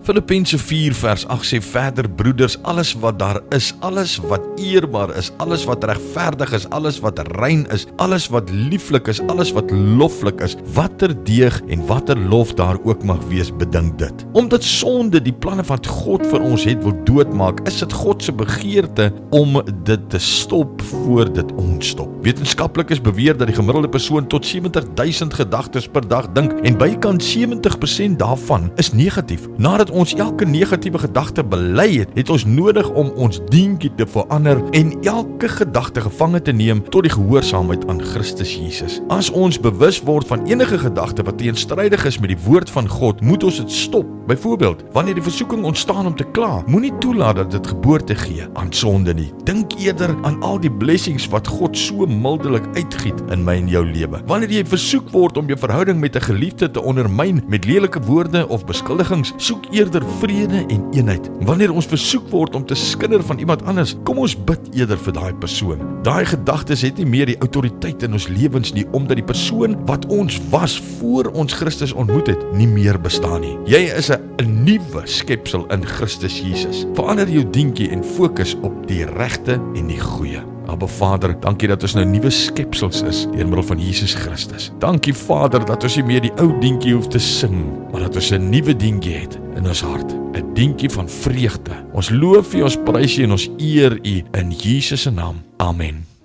Filippense 4 vers 8 sê verder, broeders, alles wat daar is, alles wat eerbaar is, alles wat regverdig is, alles wat rein is, alles wat lieflik is, alles wat loflik is, watter deeg en watter lof daar ook mag wees, bedink dit. Omdat sonde die planne wat God vir ons het wil doodmaak, is dit God se begeerte om dit te stop voor dit ontstop. Wetenskaplikes beweer dat die gemiddelde persoon tot 70.000 gedagtes per dag dink en bykans 70% daarvan is negatief. Nadat ons elke negatiewe gedagte bely het, het ons nodig om ons dientjie te verander en elke gedagte gevange te neem tot die gehoorsaamheid aan Christus Jesus. As ons bewus word van enige gedagte wat teenstrydig is met die woord van God, moet ons dit stop. Byvoorbeeld, wanneer die versoeking ontstaan om te kla, moenie toelaat dat dit geboorte gee aan sonde nie. Dink eerder aan al die blessings wat God so mildelik uitgiet in my en jou lewe. Wanneer jy versoek word om jou verhouding met 'n geliefde te ondermyn met lelike woorde of beskuldigings, soek eerder vrede en eenheid. Wanneer ons versoek word om te skinder van iemand anders, kom ons bid eerder vir daai persoon. Daai gedagtes het nie meer die autoriteit in ons lewens nie, omdat die persoon wat ons was voor ons Christus ontmoet het, nie meer bestaan nie. Jy is 'n nuwe skepsel in Christus Jesus. Verander jou dientjie en fokus op die regte en die goeie. Abba Vader, dankie dat ons nou nuwe skepsels is deur middel van Jesus Christus. Dankie Vader dat ons nie meer die ou dientjie hoef te sing, maar dat ons 'n nuwe dientjie het in ons hart, 'n dientjie van vreugde. Ons loof U, ons prys U en ons eer U in Jesus se naam. Amen.